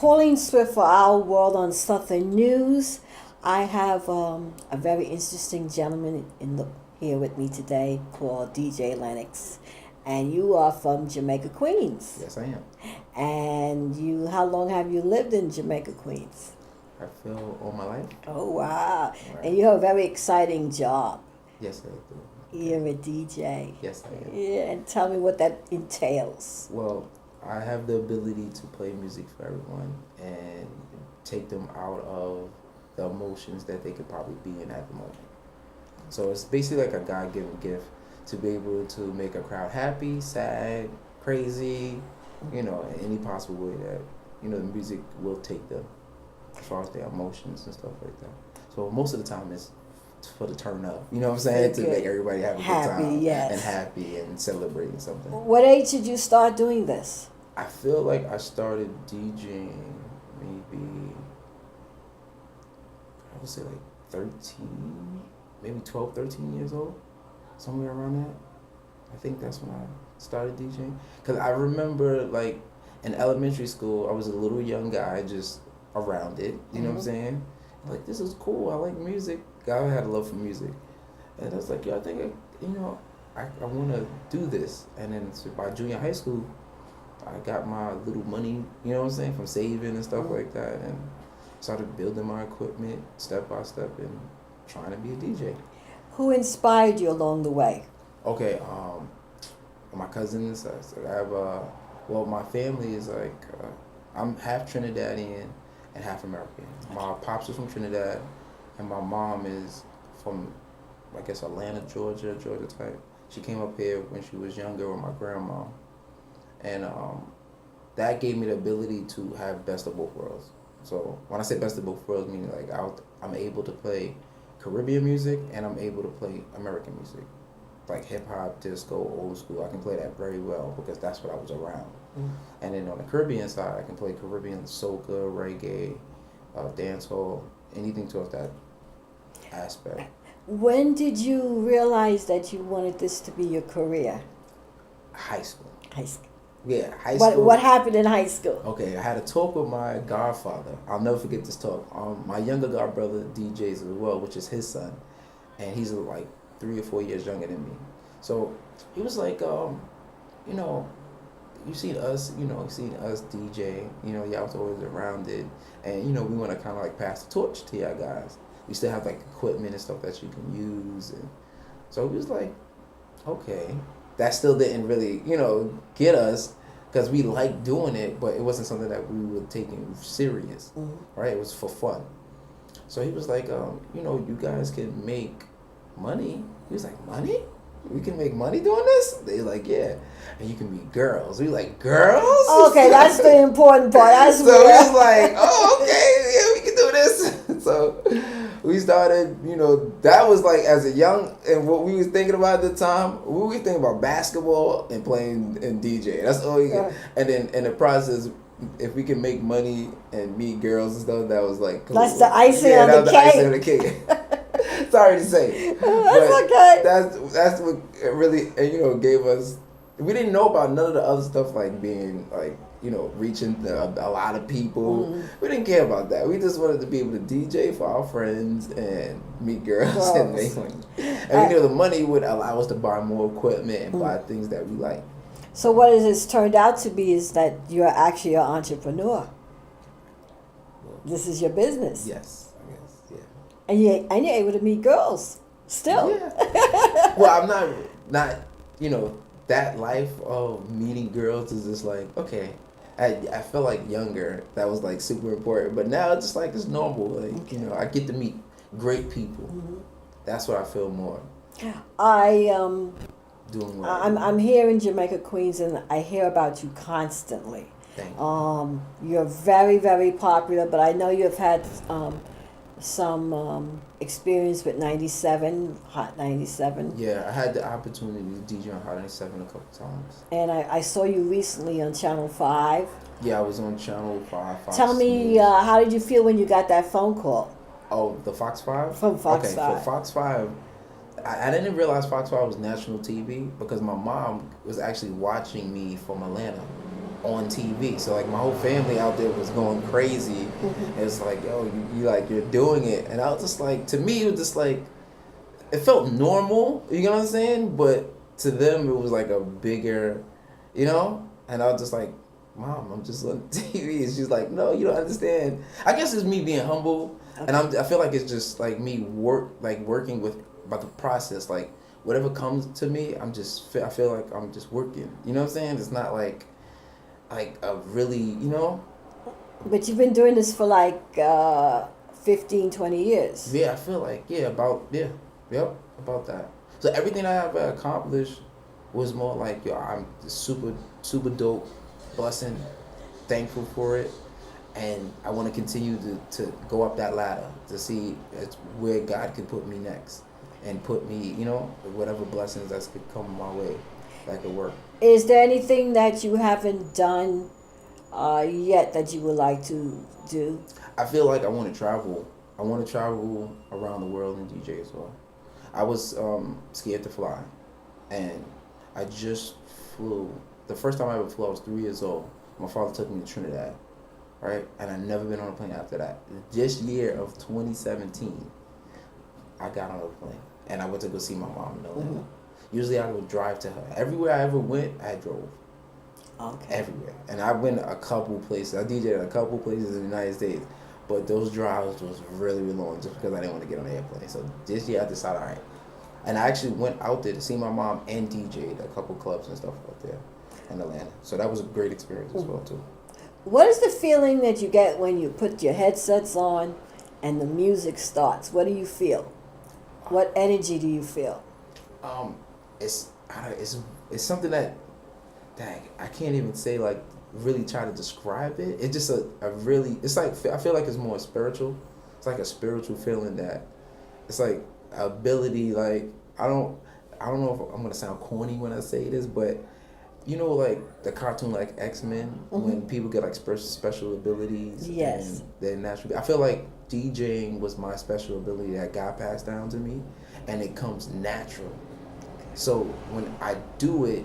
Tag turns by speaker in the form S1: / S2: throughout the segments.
S1: Pauline Swift for Our World on Southern News. I have a very interesting gentleman here with me today called DJ Lennox. And you are from Jamaica, Queens.
S2: Yes, I am.
S1: And how long have you lived in Jamaica, Queens?
S2: I feel all my life.
S1: Oh, wow.
S2: Right.
S1: And you have a very exciting job.
S2: Yes, I do.
S1: You're a DJ.
S2: Yes, I am.
S1: Yeah, and tell me what that entails.
S2: Well, I have the ability to play music for everyone and take them out of the emotions that they could probably be in at the moment. So it's basically like a God-given gift to be able to make a crowd happy, sad, crazy, in any possible way that, the music will take them as far as their emotions and stuff like that. So most of the time it's for the turn up, you know what I'm saying? To make everybody have a good time.
S1: Yes.
S2: And happy and celebrating something.
S1: What age did you start doing this?
S2: I feel like I started DJing maybe, I would say like 13, maybe 12, 13 years old, somewhere around that. I think that's when I started DJing. Because I remember like in elementary school, I was a little young guy just around it, you know what I'm saying? Like, this is cool, I like music. I had a love for music. And I was like, I think, I want to do this. And then by junior high school, I got my little money, from saving and stuff like that, and started building my equipment step by step and trying to be a DJ.
S1: Who inspired you along the way?
S2: Okay, my cousins, I have, my family is like, I'm half Trinidadian and half American. My pops is from Trinidad, and my mom is from, I guess, Atlanta, Georgia type. She came up here when she was younger with my grandma. And that gave me the ability to have best of both worlds. So when I say best of both worlds, meaning like I'm able to play Caribbean music and I'm able to play American music, like hip hop, disco, old school. I can play that very well because that's what I was around. And then on the Caribbean side, I can play Caribbean soca, reggae, dancehall, anything towards that aspect.
S1: When did you realize that you wanted this to be your career?
S2: High school.
S1: High school.
S2: Yeah, high school.
S1: What happened in high school?
S2: Okay, I had a talk with my godfather. I'll never forget this talk. My younger god brother DJs as well, which is his son, and he's like 3 or 4 years younger than me. So he was like, you seen us DJ, y'all was always around it, and we want to kind of like pass the torch to y'all guys. We still have like equipment and stuff that you can use, and so he was like, okay. That still didn't really, get us, because we liked doing it, but it wasn't something that we were taking serious, right? It was for fun. So he was like, you guys can make money. He was like, money? We can make money doing this? They were like, yeah. And you can be girls. We like, girls?
S1: Okay, that's the important part.
S2: So he was like, oh, okay, yeah, we can do this. So we started, that was like as a young, and what we was thinking about at the time, we were thinking about basketball and playing and DJ. That's all you can. And then in the process, if we can make money and meet girls and stuff, that was like cool.
S1: That's the icing on the cake.
S2: The icing on the cake. Sorry to say.
S1: That's okay.
S2: That's what really, gave us, we didn't know about none of the other stuff like being like, reaching a lot of people. We didn't care about that. We just wanted to be able to DJ for our friends and meet girls and make money. And we knew the money would allow us to buy more equipment and buy things that we like.
S1: So what it's turned out to be is that you're actually an entrepreneur. This is your business.
S2: Yes, I guess, yeah.
S1: And you're able to meet girls still.
S2: Yeah. Well, I'm not that life of meeting girls is just like, okay. I felt like younger, that was like super important, but now it's just like it's normal. Like, I get to meet great people. That's what I feel more. Doing well.
S1: I'm here in Jamaica, Queens, and I hear about you constantly.
S2: Thank you.
S1: You're very, very popular, but I know you've had some experience with 97, Hot 97.
S2: Yeah, I had the opportunity to DJ on Hot 97 a couple times.
S1: And I saw you recently on Channel 5.
S2: Yeah, I was on Channel 5.
S1: Tell me, how did you feel when you got that phone call?
S2: Oh, the Fox 5?
S1: From Fox 5.
S2: For Fox 5, I didn't realize Fox 5 was national TV because my mom was actually watching me from Atlanta. on TV. So like my whole family out there was going crazy. It's like, yo, you like you're doing it, and I was just like, to me it was just like, it felt normal. You know what I'm saying? But to them it was like a bigger, you know. And I was just like, Mom, I'm just on TV. And she's like, no, you don't understand. I guess it's me being humble, and I feel like it's just like me working with about the process, like. Whatever comes to me, I feel like I'm just working. You know what I'm saying? It's not like a really, you know.
S1: But you've been doing this for like 15, 20 years.
S2: Yeah, I feel like about that. So everything I have accomplished was more like, yo, I'm super dope, blessing, thankful for it, and I want to continue to go up that ladder to see where God can put me next. And put me, you know, whatever blessings that's could come my way, that could work.
S1: Is there anything that you haven't done yet that you would like to do?
S2: I feel like I want to travel. I want to travel around the world and DJ as well. I was scared to fly, and I just flew. The first time I ever flew, I was 3 years old. My father took me to Trinidad, right? And I've never been on a plane after that. This year of 2017, I got on a plane. And I went to go see my mom in Atlanta. Usually I would drive to her. Everywhere I ever went, I drove.
S1: Okay.
S2: Everywhere. And I went a couple places. I DJed at a couple places in the United States. But those drives was really, really long just because I didn't want to get on the airplane. So this year I decided, all right. And I actually went out there to see my mom and DJed a couple clubs and stuff out there in Atlanta. So that was a great experience as well, too.
S1: What is the feeling that you get when you put your headsets on and the music starts? What do you feel? What energy do you feel?
S2: It's something that I can't even say, like, really try to describe it. It's just a really, it's like, I feel like it's more spiritual. It's like a spiritual feeling that it's like ability, like, I don't know if I'm gonna sound corny when I say this, but you know, like the cartoon like X-Men, when people get like special abilities.
S1: Yes.
S2: And they're naturally, I feel like DJing was my special ability that God passed down to me, and it comes natural. So when I do it,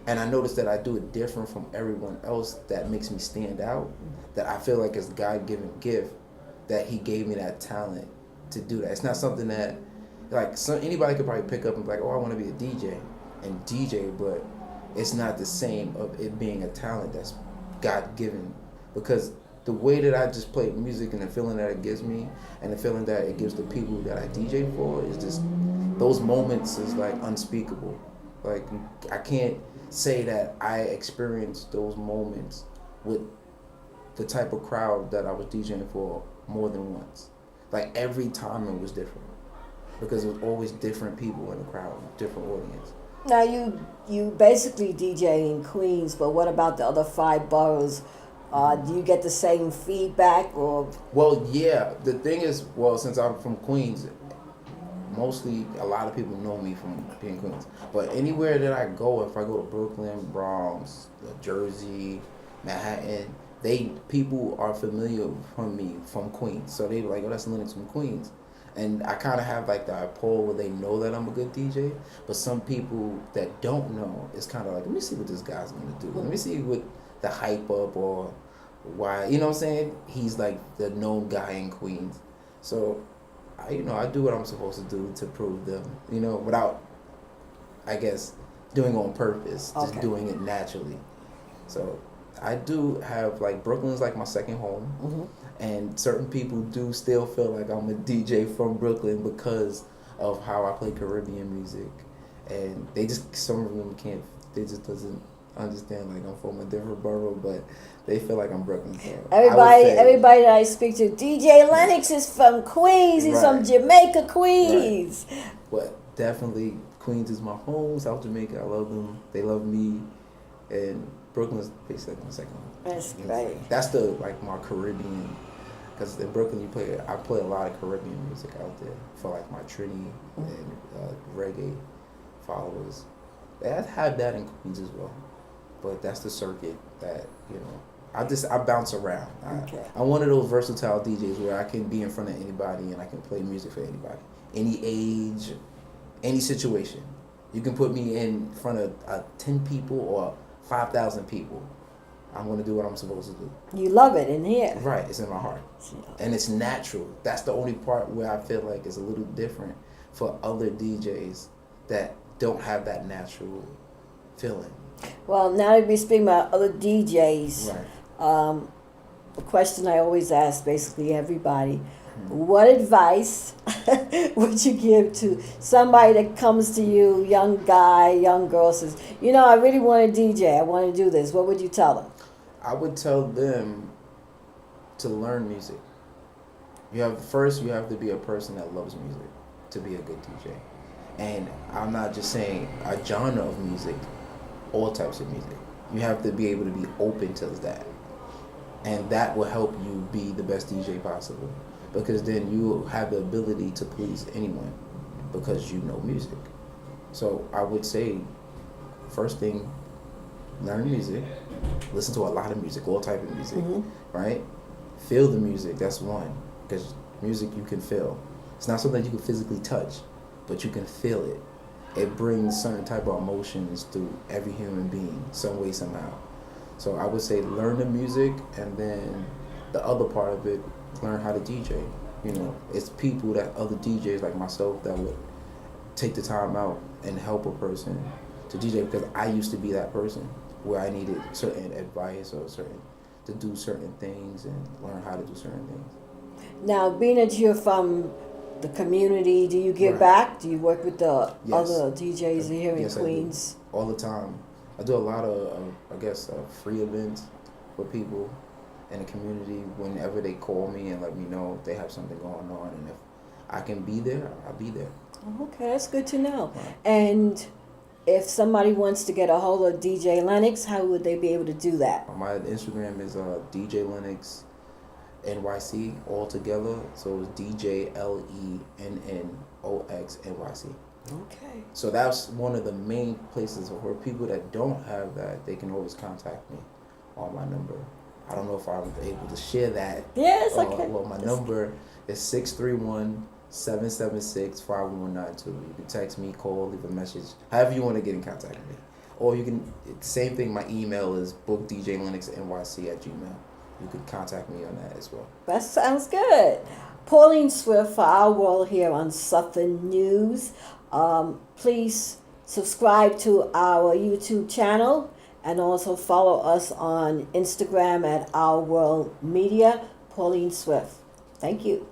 S2: and I notice that I do it different from everyone else, that makes me stand out, that I feel like it's a God-given gift, that he gave me that talent to do that. It's not something that, like, anybody could probably pick up and be like, oh, I want to be a DJ, and DJ, but it's not the same of it being a talent that's God-given. Because the way that I just play music and the feeling that it gives me and the feeling that it gives the people that I DJ for is just, those moments is like unspeakable. Like, I can't say that I experienced those moments with the type of crowd that I was DJing for more than once. Like, every time it was different. Because it was always different people in the crowd, different audience.
S1: Now you basically DJ in Queens, but what about the other 5 boroughs? Do you get the same feedback or?
S2: Well, yeah. The thing is, well, since I'm from Queens, mostly a lot of people know me from being Queens. But anywhere that I go, if I go to Brooklyn, Bronx, Jersey, Manhattan, people are familiar from me from Queens. So they be like, oh, that's Lennox from Queens. And I kind of have like that pull where they know that I'm a good DJ. But some people that don't know, it's kind of like, let me see what this guy's going to do. Let me see what the hype up or why, you know what I'm saying? He's like the known guy in Queens. So, I do what I'm supposed to do to prove them, without, I guess, doing it on purpose, just doing it naturally. So, I do have, like, Brooklyn's like my second home. And certain people do still feel like I'm a DJ from Brooklyn because of how I play Caribbean music. And some of them they just doesn't understand, like, I'm from a different borough, but they feel like I'm Brooklyn. So
S1: everybody that I speak to, DJ Lennox is from Queens. He's from Jamaica, Queens.
S2: Right. But definitely, Queens is my home. South Jamaica, I love them. They love me. And Brooklyn's basically my second home.
S1: That's great.
S2: That's my Caribbean. Because in Brooklyn, I play a lot of Caribbean music out there for like my Trini and reggae followers. They have that in Queens as well, but that's the circuit that I bounce around. I'm one of those versatile DJs where I can be in front of anybody and I can play music for anybody, any age, any situation. You can put me in front of 10 people or 5,000 people, I'm going to do what I'm supposed to do.
S1: You love it in here.
S2: Right, it's in my heart. And it's natural. That's the only part where I feel like it's a little different for other DJs that don't have that natural feeling.
S1: Well, now that we speak about other DJs,
S2: Right.
S1: the question I always ask basically everybody, what advice would you give to somebody that comes to you, young guy, young girl, says, I really want to DJ, I want to do this. What would you tell them?
S2: I would tell them to learn music. You have to be a person that loves music to be a good DJ. And I'm not just saying a genre of music, all types of music. You have to be able to be open to that. And that will help you be the best DJ possible. Because then you have the ability to please anyone because you know music. So I would say, first thing, learn music. Listen to a lot of music, all type of music, right? Feel the music, that's one. Because music you can feel. It's not something you can physically touch, but you can feel it. It brings certain type of emotions through every human being, some way, somehow. So I would say learn the music, and then the other part of it, learn how to DJ. It's people that other DJs like myself that would take the time out and help a person to DJ, because I used to be that person where I needed certain advice or to do certain things and learn how to do certain things.
S1: Now, being that you're from the community, do you give back? Do you work with the other DJs here in Queens?
S2: I do. All the time. I do a lot of, free events for people in the community whenever they call me and let me know if they have something going on. And if I can be there, I'll be there.
S1: Okay, that's good to know. Right. And if somebody wants to get a hold of DJ Lennox, how would they be able to do that?
S2: My Instagram is DJ Lennox NYC all together. So it's DJ LENNOX NYC.
S1: Okay.
S2: So that's one of the main places where people that don't have that, they can always contact me on my number. I don't know if I'm able to share that.
S1: Yes, okay.
S2: Well, my number is 631-776-5192. You can text me, call, leave a message, however you want to get in contact with me. Or you can, same thing, my email is bookdjlennoxnyc@gmail. You can contact me on that as well.
S1: That sounds good. Pauline Swift for Our World here on Southern News. Please subscribe to our YouTube channel and also follow us on Instagram at Our World Media. Pauline Swift. Thank you.